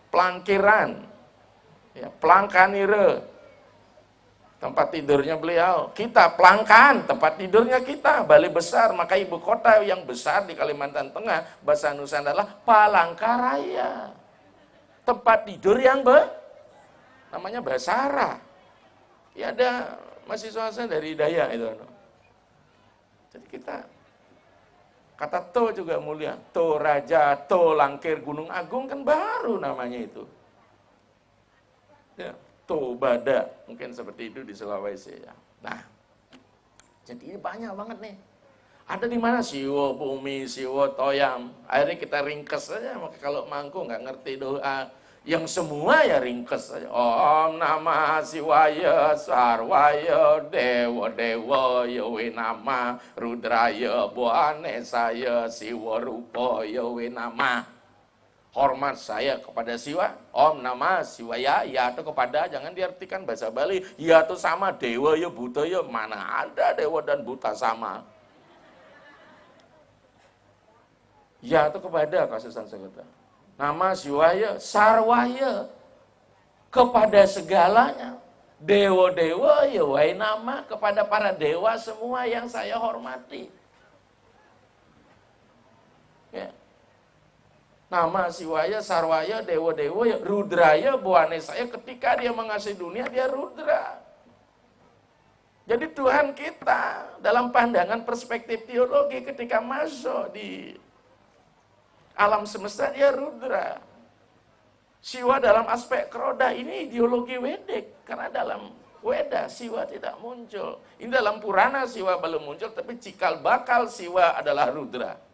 Plangkiran, ya, Plangkanire, tempat tidurnya beliau. Kita Plangkan, tempat tidurnya kita, Balai Besar. Maka ibu kota yang besar di Kalimantan Tengah, bahasa Nusantara adalah Palangkaraya. Tempat tidur yang namanya Basara. Ya ada mahasiswa saya dari Dayak itu. Jadi kita, kata To juga mulia. To Raja, To Langkir Gunung Agung kan baru namanya itu. Ya. Bada, mungkin seperti itu di Sulawesi ya. Nah, jadi ini banyak banget nih. Ada di mana Siwo Bumi, Siwo Toyam. Akhirnya kita ringkes saja. Maka kalau mangku nggak ngerti doa, yang semua ya ringkes saja. Om Namah Siwaya Sarwaya Dewa Dewa Yawe Nama Rudraya Buane Saya Siwa Rupa Yawe Nama. Hormat saya kepada Siwa, Om Namah Siwaya, ya itu kepada, jangan diartikan bahasa Bali, ya itu sama, dewa ya buta ya, mana ada dewa dan buta sama. Ya itu kepada kasusan segala. Nama Siwaya, Sarwaya, kepada segalanya. Dewa-dewa ya wahai nama, kepada para dewa semua yang saya hormati. Ya. Nama Siwaya, Sarwaya, Dewa-dewa, ya, Rudraya, buane saya ketika dia mengasihi dunia, dia Rudra. Jadi Tuhan kita dalam pandangan perspektif teologi ketika masuk di alam semesta, dia Rudra. Siwa dalam aspek keroda ini ideologi Wedik, karena dalam Weda Siwa tidak muncul. Ini dalam Purana Siwa belum muncul, tapi cikal bakal Siwa adalah Rudra.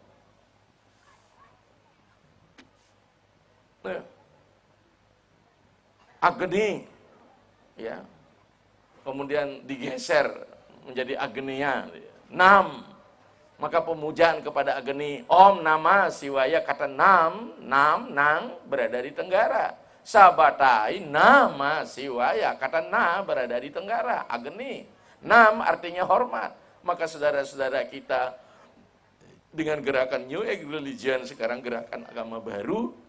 Agni, ya, kemudian digeser menjadi Agnia. Nam, maka pemujaan kepada Agni. Om Namah Siwaya, kata Nang berada di Tenggara. Sabatai Nama Siwaya, kata Na berada di Tenggara. Agni, Nam artinya hormat. Maka saudara-saudara kita dengan gerakan New Age Religion, sekarang gerakan agama baru,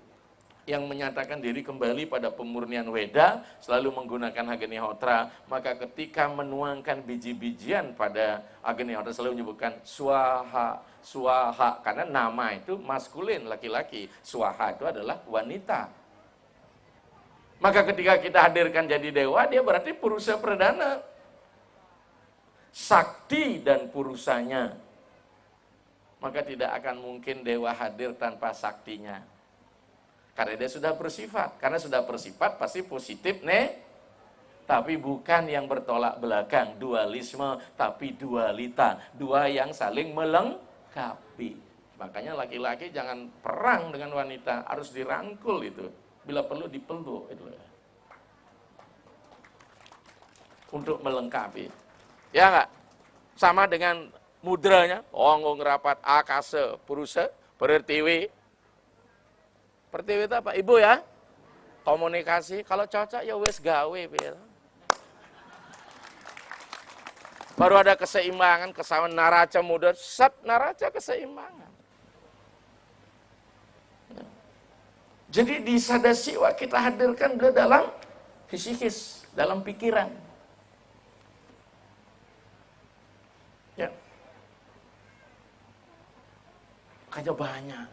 yang menyatakan diri kembali pada pemurnian Weda, selalu menggunakan Agnihotra, maka ketika menuangkan biji-bijian pada Agnihotra selalu menyebutkan Swaha, Swaha, karena nama itu maskulin, laki-laki, Swaha itu adalah wanita. Maka ketika kita hadirkan jadi dewa, dia berarti purusa perdana. Sakti dan purusanya. Maka tidak akan mungkin dewa hadir tanpa saktinya. Karena dia sudah bersifat. Karena sudah bersifat pasti positif, tapi bukan yang bertolak belakang. Dualisme, tapi dualita. Dua yang saling melengkapi. Makanya laki-laki jangan perang dengan wanita. Harus dirangkul itu. Bila perlu dipeluk. Itu. Untuk melengkapi. Ya enggak? Sama dengan mudranya. Ongong rapat akase purusa pertiwi. Pertiwi itu apa? Ibu ya? Komunikasi. Kalau cocok ya wes gawe. Baru ada keseimbangan, kesamaan naraca muda. Set naraca keseimbangan. Jadi di Sadasiwa kita hadirkan dia dalam fisikis, dalam pikiran. Ya. Makanya banyak.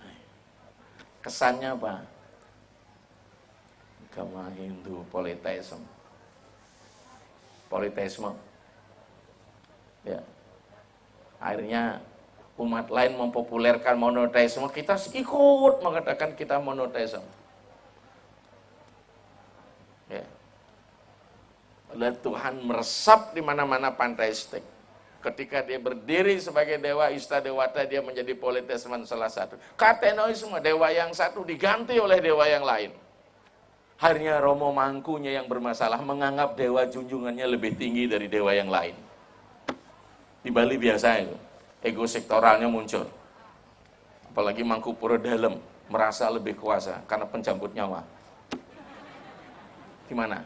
Kesannya apa? Agama Hindu politeisme. Ya. Akhirnya umat lain mempopulerkan monoteisme, kita ikut mengatakan kita monoteisme. Ya. Dan Tuhan meresap di mana-mana panteistik. Ketika dia berdiri sebagai dewa Istadewata, dia menjadi politeisme salah satu. Katenoisme, dewa yang satu diganti oleh dewa yang lain. Akhirnya Romo Mangkunya yang bermasalah menganggap dewa junjungannya lebih tinggi dari dewa yang lain. Di Bali biasa itu, ego sektoralnya muncul. Apalagi Mangkupuro Dalem, merasa lebih kuasa karena pencamput nyawa. Gimana?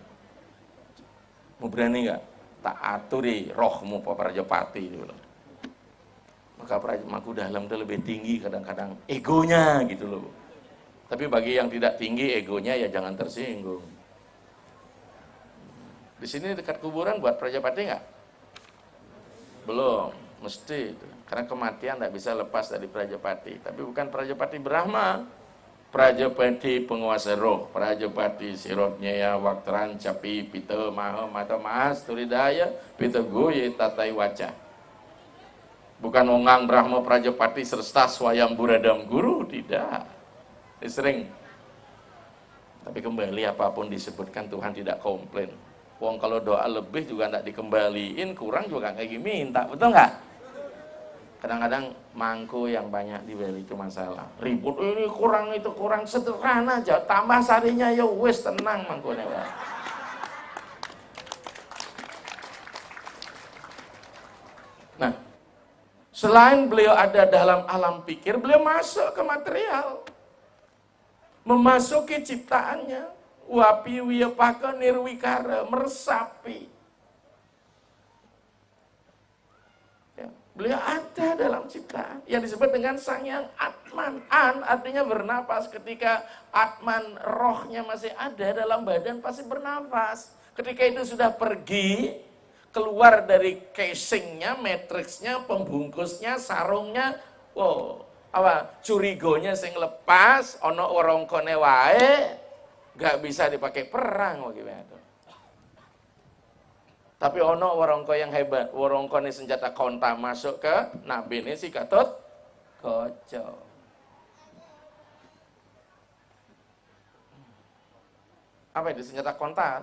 Mau berani nggak? Tak aturi rohmu Pak Rajapati. Maka Mangku Dalam itu lebih tinggi kadang-kadang egonya gitu loh. Tapi bagi yang tidak tinggi egonya ya jangan tersinggung. Di sini dekat kuburan buat Prajapati nggak? Belum, mesti itu. Karena kematian tidak bisa lepas dari Prajapati. Tapi bukan Prajapati Brahma. Prajapati penguasa roh, Prajapati sirotnya ya waktran capi pita maha mata mahas turidaya pita goye tatai wajah. Bukan ongang Brahma Prajapati serta swayam buradam guru, tidak. Sering. Tapi kembali apapun disebutkan Tuhan tidak komplain. Wong kalau doa lebih juga tidak dikembaliin, kurang juga kayak gini minta, betul nggak? Kadang-kadang mangku yang banyak dibeli itu masalah. Ribut ini kurang itu kurang, sederhana aja, tambah sarinya ya wes tenang mangkunya. Nah, selain beliau ada dalam alam pikir, beliau masuk ke material. Memasuki ciptaannya. Wapi wiyapaka nirwikara, meresapi. Ya, beliau ada dalam ciptaan yang disebut dengan Sang Yang Atman. An artinya bernapas. Ketika Atman rohnya masih ada dalam badan pasti bernapas. Ketika itu sudah pergi, keluar dari casingnya, matriksnya, pembungkusnya, sarungnya, wow, apa curigonya sing lepas, ono warongkone wae, gak bisa dipakai perang gitu. Tapi ono warongko yang hebat, warongko ini senjata konta masuk ke nabi ini si Gatot Kaca. Apa itu senjata konta?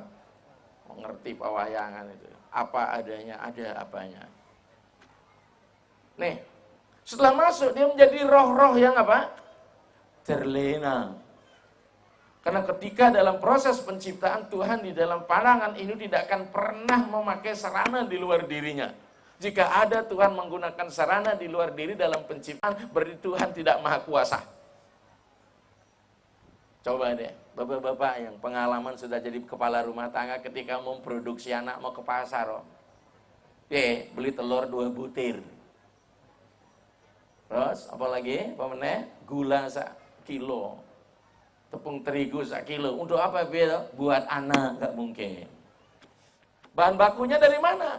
Mengerti pawayangan itu. Apa adanya, ada apanya. Nih, setelah masuk dia menjadi roh-roh yang apa? Terlena. Karena ketika dalam proses penciptaan Tuhan di dalam pandangan ini tidak akan pernah memakai sarana di luar dirinya. Jika ada Tuhan menggunakan sarana di luar diri dalam penciptaan, berarti Tuhan tidak maha kuasa. Coba deh, bapak-bapak yang pengalaman sudah jadi kepala rumah tangga ketika memproduksi anak mau ke pasar. Beli telur 2 butir. Terus, apalagi, gula 1 kilo. Tepung terigu 1 kilo. Untuk apa beda? Buat anak, nggak mungkin. Bahan bakunya dari mana?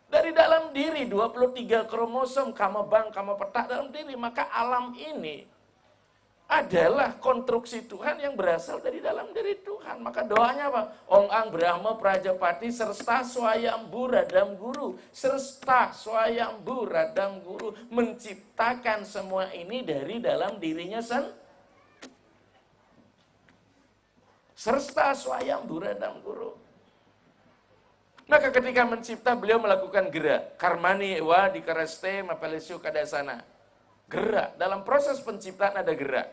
Dari dalam diri, 23 kromosom, kamabang, kamapetak dalam diri. Maka alam ini adalah konstruksi Tuhan yang berasal dari dalam diri Tuhan. Maka doanya apa? Ong Ang Brahma Prajapati serta swayambu radam guru. Serta swayambu radam guru. Menciptakan semua ini dari dalam dirinya sendiri. Serta swayambu radam guru. Maka ketika mencipta beliau melakukan gerak. Karmani wa dikareste mapelesyu kadasana. Gerak. Dalam proses penciptaan ada gerak.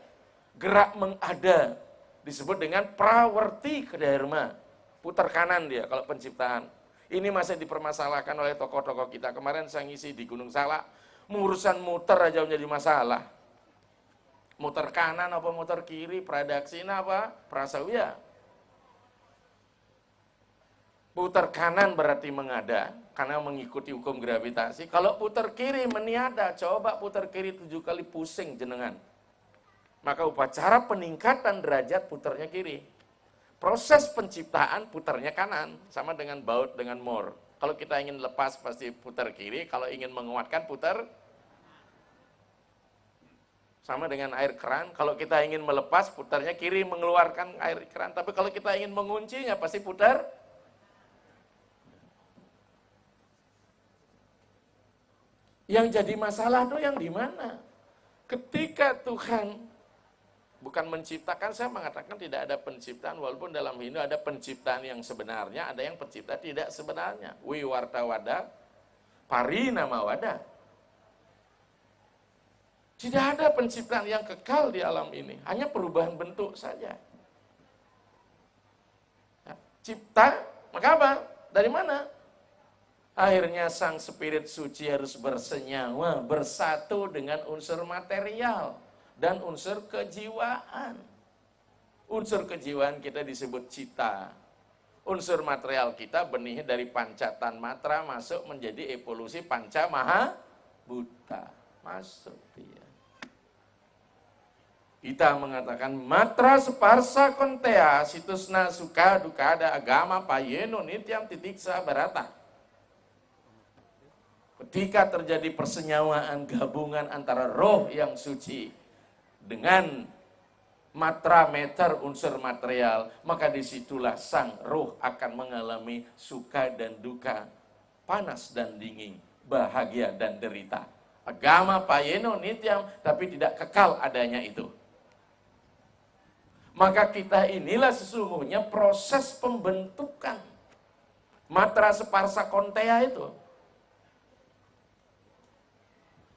Gerak mengada. Disebut dengan prawerti kedharma. Putar kanan dia kalau penciptaan. Ini masih dipermasalahkan oleh tokoh-tokoh kita. Kemarin saya ngisi di Gunung Salak. Urusan muter aja menjadi masalah. Muter kanan apa muter kiri, pradaksina apa, prasawiya. Putar kanan berarti mengada, karena mengikuti hukum gravitasi. Kalau putar kiri meniada, coba putar kiri 7 kali pusing jenengan. Maka upacara peningkatan derajat putarnya kiri. Proses penciptaan putarnya kanan, sama dengan baut dengan mor. Kalau kita ingin lepas pasti putar kiri, kalau ingin menguatkan putar sama dengan air keran, kalau kita ingin melepas, putarnya kiri mengeluarkan air keran. Tapi kalau kita ingin menguncinya, pasti putar. Yang jadi masalah itu yang di mana? Ketika Tuhan bukan menciptakan, saya mengatakan tidak ada penciptaan, walaupun dalam Hindu ada penciptaan yang sebenarnya, ada yang pencipta tidak sebenarnya. Wiwarta wada, parinama wada. Tidak ada penciptaan yang kekal di alam ini. Hanya perubahan bentuk saja. Cipta, maka apa? Dari mana? Akhirnya sang spirit suci harus bersenyawa, bersatu dengan unsur material dan unsur kejiwaan. Unsur kejiwaan kita disebut cita. Unsur material kita benihnya dari pancatan matra masuk menjadi evolusi panca maha buta. Masuk dia. Kita mengatakan matra separsa kontea situsna suka duka ada agama payeno nityam titiksa barata. Ketika terjadi persenyawaan gabungan antara roh yang suci dengan matra meter unsur material, maka disitulah sang roh akan mengalami suka dan duka, panas dan dingin, bahagia dan derita. Agama payeno nityam, tapi tidak kekal adanya itu. Maka kita inilah sesungguhnya proses pembentukan matra separsa kontea itu.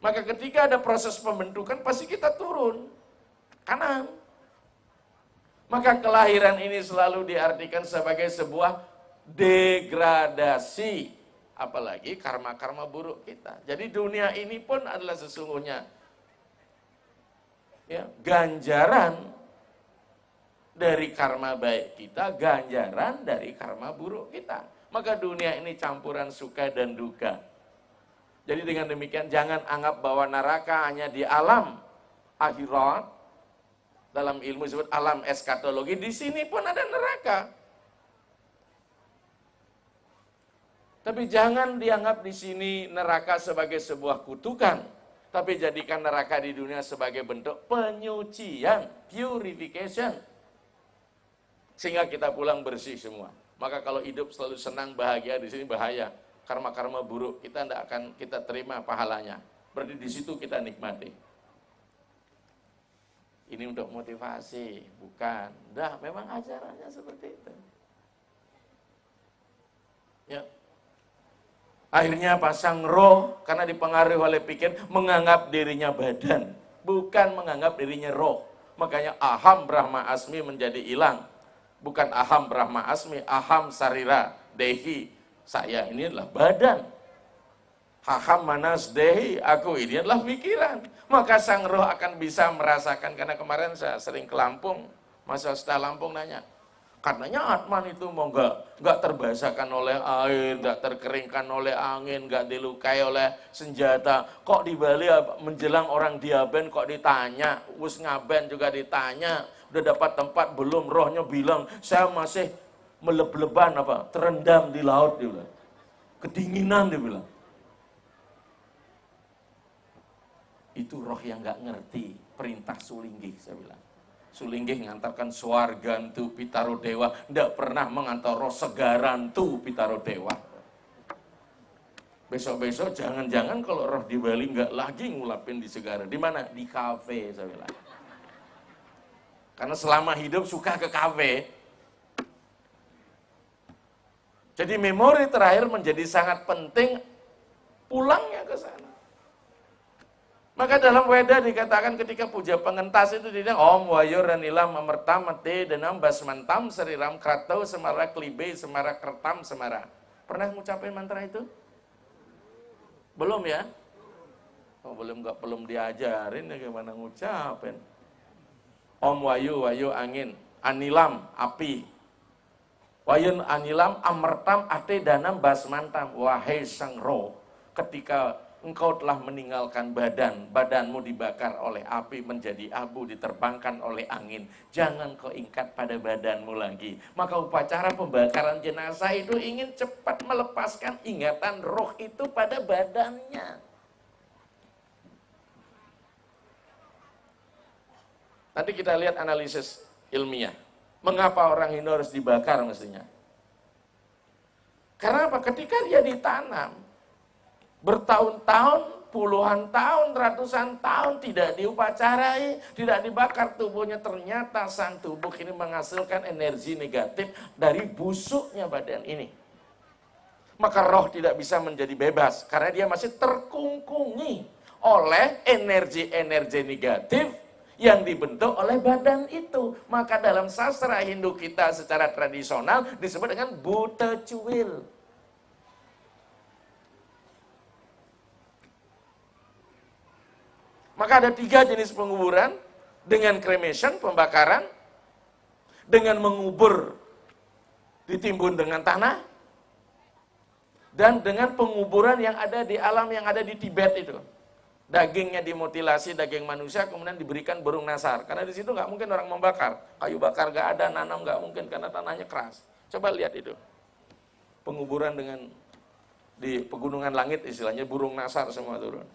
Maka ketika ada proses pembentukan, pasti kita turun kanan. Maka kelahiran ini selalu diartikan sebagai sebuah degradasi. Apalagi karma-karma buruk kita. Jadi dunia ini pun adalah sesungguhnya ya, ganjaran dari karma baik kita, ganjaran dari karma buruk kita. Maka dunia ini campuran suka dan duka. Jadi dengan demikian jangan anggap bahwa neraka hanya di alam akhirat. Dalam ilmu disebut alam eskatologi, di sini pun ada neraka. Tapi jangan dianggap di sini neraka sebagai sebuah kutukan, tapi jadikan neraka di dunia sebagai bentuk penyucian, purification. Sehingga kita pulang bersih semua. Maka kalau hidup selalu senang, bahagia, di sini bahaya. Karma-karma buruk kita tidak akan kita terima pahalanya. Berarti di situ kita nikmati. Ini untuk motivasi, bukan. Dah, memang ajarannya seperti itu. Ya. Akhirnya pasang roh, karena dipengaruhi oleh pikir, menganggap dirinya badan. Bukan menganggap dirinya roh. Makanya aham Brahma Asmi menjadi hilang. Bukan aham Brahma Asmi, aham Sarira Dehi. Saya ini adalah badan. Aham Manas Dehi, aku ini adalah pikiran. Maka sang roh akan bisa merasakan. Karena kemarin saya sering ke Lampung, Mas Wasta Lampung nanya, karenanya Atman itu mau nggak terbasakan oleh air, nggak terkeringkan oleh angin, nggak dilukai oleh senjata. Kok di Bali menjelang orang diaben kok ditanya, wus ngaben juga ditanya, udah dapat tempat belum? Rohnya bilang saya masih meleb-leban terendam di laut, dia bilang. Kedinginan, dia bilang. Itu roh yang nggak ngerti perintah Sulinggih, saya bilang. Sulinggih ngantarkan swargantu pitaro dewa, tidak pernah mengantar roh segarantu pitaro dewa. Besok-besok jangan-jangan kalau roh di Bali nggak lagi ngulapin di segara. Di mana? Di kafe, saya bilang. Karena selama hidup suka ke kafe. Jadi memori terakhir menjadi sangat penting pulangnya ke sana. Maka dalam Weda dikatakan ketika puja pengentas itu dibilang Om Wayor dan Ilam Amertam Mate Denam Basmantam Seriram Kratau Semara Klibe Semara Kertam Semara. Pernah ngucapin mantra itu? Belum ya? Oh, belum diajarin ya gimana ngucapin. Om Wayu Wayu angin, Anilam api. Wayun Anilam Amertam Ate Danam Basmantam. Wahai sang roh, ketika engkau telah meninggalkan badanmu dibakar oleh api menjadi abu, diterbangkan oleh angin. Jangan kau ingat pada badanmu lagi. Maka upacara pembakaran jenazah itu ingin cepat melepaskan ingatan roh itu pada badannya. Nanti kita lihat analisis ilmiah. Mengapa orang Hindu harus dibakar mestinya? Karena apa? Ketika dia ditanam, bertahun-tahun, puluhan tahun, ratusan tahun tidak diupacarai, tidak dibakar tubuhnya, ternyata sang tubuh ini menghasilkan energi negatif dari busuknya badan ini. Maka roh tidak bisa menjadi bebas, karena dia masih terkungkungi oleh energi-energi negatif yang dibentuk oleh badan itu. Maka dalam sastra Hindu kita secara tradisional disebut dengan buta cuil. Maka ada 3 jenis penguburan, dengan cremation, pembakaran, dengan mengubur ditimbun dengan tanah, dan dengan penguburan yang ada di alam yang ada di Tibet itu. Dagingnya dimutilasi, daging manusia, kemudian diberikan burung nasar. Karena di situ nggak mungkin orang membakar. Kayu bakar nggak ada, nanam nggak mungkin karena tanahnya keras. Coba lihat itu. Penguburan dengan di pegunungan langit istilahnya, burung nasar semua turun.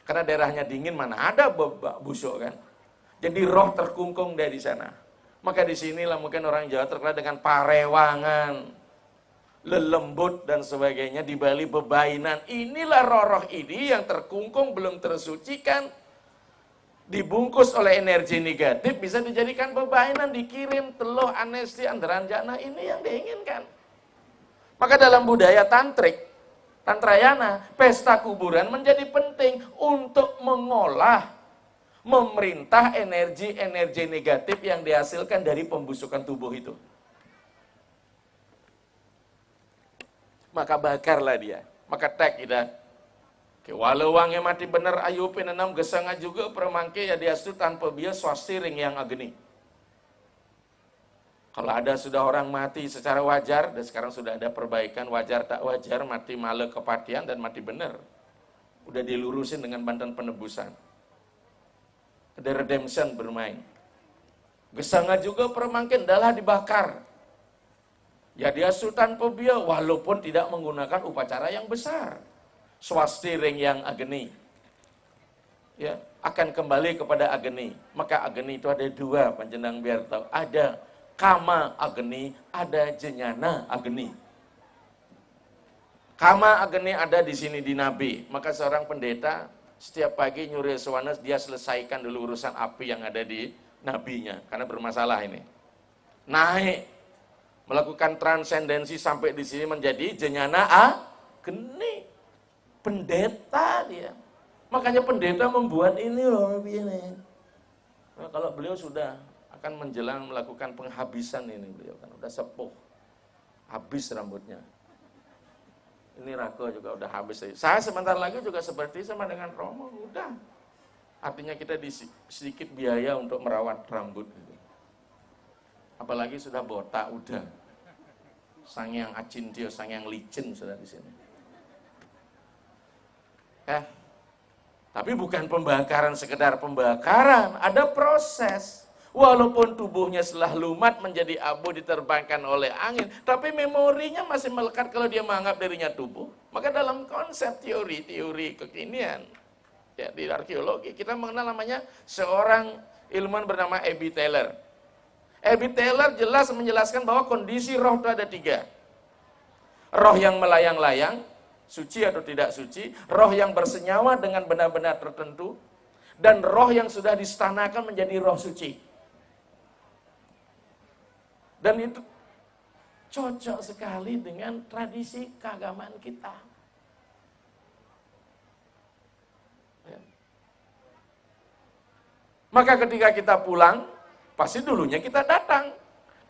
Karena daerahnya dingin, mana ada busuk kan. Jadi roh terkungkung dari sana. Maka disinilah mungkin orang Jawa terkenal dengan parewangan, lelembut dan sebagainya, di Bali bebainan. Inilah roh-roh ini yang terkungkung, belum tersucikan, dibungkus oleh energi negatif, bisa dijadikan bebainan, dikirim, teluh, anesti, andaranjana, ini yang diinginkan. Maka dalam budaya tantrik, tantrayana, pesta kuburan menjadi penting untuk mengolah, memerintah energi-energi negatif yang dihasilkan dari pembusukan tubuh itu. Maka bakarlah dia, maka tek ida. Walau wangi mati bener ayu penenam gesanga juga permangke ya diastu tanpa bias swasti ring yang ageni. Kalau ada sudah orang mati secara wajar, dan sekarang sudah ada perbaikan wajar tak wajar, mati male kepatian dan mati bener. Udah dilurusin dengan bantuan penebusan. Ada redemption bermain. Gesanga juga permangke adalah dibakar. Ya dia sultan pobia walaupun tidak menggunakan upacara yang besar. Swasti ring yang ageni. Ya, akan kembali kepada ageni. Maka ageni itu ada dua, panjenengan biar tahu. Ada kama ageni, ada jenyana ageni. Kama ageni ada di sini di Nabi. Maka seorang pendeta setiap pagi nyuri sewana dia selesaikan dulu urusan api yang ada di nabinya karena bermasalah ini. Naik melakukan transendensi sampai di sini menjadi jenyana ageni. Pendeta dia. Makanya pendeta membuat ini loh begini. Nah, kalau beliau sudah akan menjelang melakukan penghabisan ini beliau kan udah sepuh. Habis rambutnya. Ini Rako juga udah habis. Saya sebentar lagi juga seperti sama dengan Romo, udah. Artinya kita sedikit biaya untuk merawat rambut. Apalagi sudah botak, udah. Sang yang acintio, sang yang licin sudah di sini. Tapi bukan pembakaran sekedar pembakaran, ada proses. Walaupun tubuhnya setelah lumat menjadi abu diterbangkan oleh angin, tapi memorinya masih melekat kalau dia menganggap dirinya tubuh. Maka dalam konsep teori kekinian, ya, di arkeologi, kita mengenal namanya seorang ilmuwan bernama Abby Taylor. Abby Taylor jelas menjelaskan bahwa kondisi roh itu ada 3. Roh yang melayang-layang, suci atau tidak suci, roh yang bersenyawa dengan benda-benda tertentu, dan roh yang sudah distanakan menjadi roh suci. Dan itu cocok sekali dengan tradisi keagamaan kita. Ya. Maka ketika kita pulang, pasti dulunya kita datang.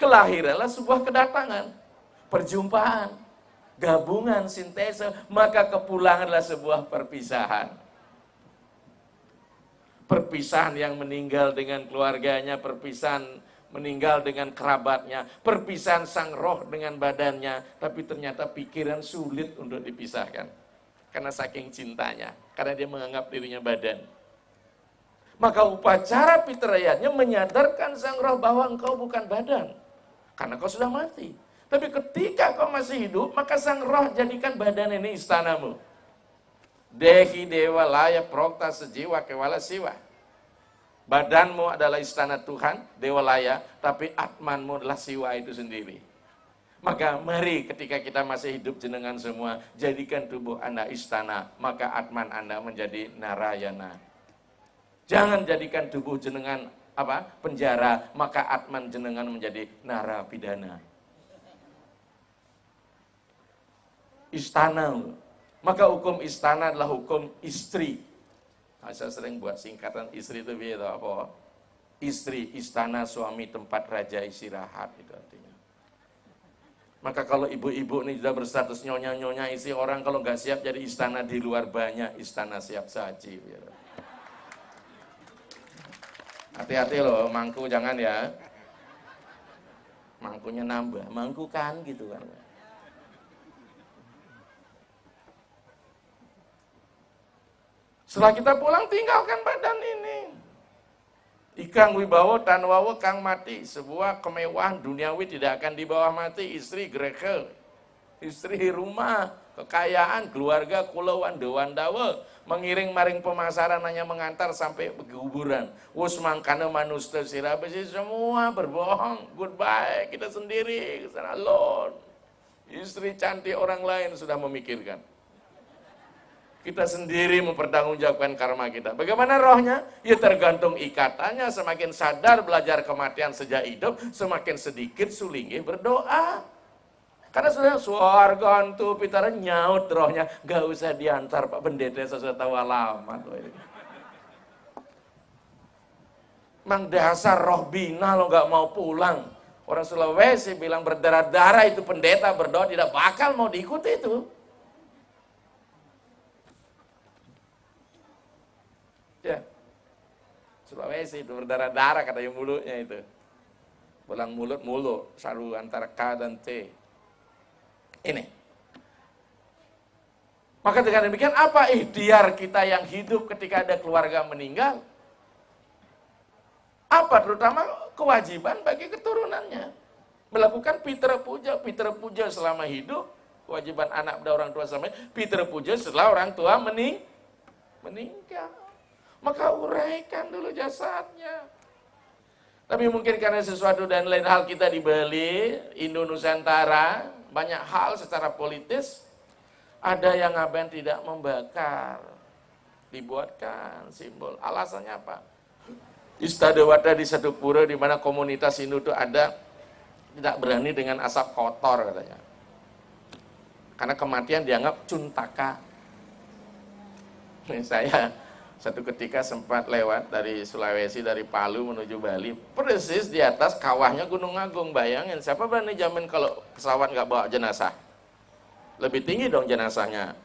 Kelahiranlah sebuah kedatangan, perjumpaan, gabungan, sintese, maka kepulanganlah sebuah perpisahan. Perpisahan yang meninggal dengan keluarganya, perpisahan meninggal dengan kerabatnya, perpisahan sang roh dengan badannya, tapi ternyata pikiran sulit untuk dipisahkan. Karena saking cintanya, karena dia menganggap dirinya badan. Maka upacara pitrayatnya menyadarkan sang roh bahwa engkau bukan badan, karena kau sudah mati. Tapi ketika kau masih hidup, maka sang roh jadikan badan ini istanamu. Dehi dewa laya prokta sejiwa kewala siwa. Badanmu adalah istana Tuhan, dewa laya, tapi atmanmu adalah siwa itu sendiri. Maka mari ketika kita masih hidup jenengan semua, jadikan tubuh Anda istana, maka atman Anda menjadi narayana. Jangan jadikan tubuh jenengan penjara, maka atman jenengan menjadi narapidana. Istana, maka hukum istana adalah hukum istri. Nah, saya sering buat singkatan istri itu apa? Istri, istana, suami, tempat raja istirahat itu artinya. Maka kalau ibu-ibu ini sudah berstatus nyonya-nyonya isi orang, kalau nggak siap jadi istana di luar banyak, istana siap saji. Hati-hati loh, mangku jangan ya. Mangkunya nambah, mangku kan gitu kan. Setelah kita pulang, tinggalkan badan ini. Ikang wibawa tanwawa kang mati. Sebuah kemewahan duniawi tidak akan dibawa mati. Istri greke, istri rumah, kekayaan, keluarga, kulauan, dewan dawa. Mengiring maring pemasaran hanya mengantar sampai kuburan. Wus mangkana manusia sirabesi semua berbohong. Goodbye, kita sendiri, kesana alone. Istri cantik orang lain sudah memikirkan. Kita sendiri mempertanggungjawabkan karma kita. Bagaimana rohnya? Ya tergantung ikatannya. Semakin sadar belajar kematian sejak hidup, semakin sedikit sulingih berdoa. Karena sudah suarga antu pitara nyaut rohnya. Gak usah diantar Pak Pendeta, saya tahu alamat. Mang dasar roh bina lo gak mau pulang. Orang Sulawesi bilang berdarah-darah itu pendeta berdoa tidak bakal mau diikuti itu. Ya, Sulawesi itu berdarah-darah katanya mulutnya itu. Pulang mulut, saru antara K dan T. Ini. Maka dengan demikian apa ikhtiar kita yang hidup ketika ada keluarga meninggal? Apa terutama kewajiban bagi keturunannya? Melakukan pitra puja selama hidup, kewajiban anak pada orang tua selama hidup, pitra puja setelah orang tua meninggal. Maka uraikan dulu jasadnya. Tapi mungkin karena sesuatu dan lain hal kita di Bali, Indo Nusantara, banyak hal secara politis, ada yang ngapain tidak membakar. Dibuatkan simbol. Alasannya apa? Istadawata di satu pura di mana komunitas Hindu itu ada, tidak berani dengan asap kotor katanya. Karena kematian dianggap cuntaka. Saya satu ketika sempat lewat dari Sulawesi, dari Palu menuju Bali, persis di atas kawahnya Gunung Agung. Bayangin, siapa berani jamin kalau pesawat nggak bawa jenazah? Lebih tinggi dong jenazahnya.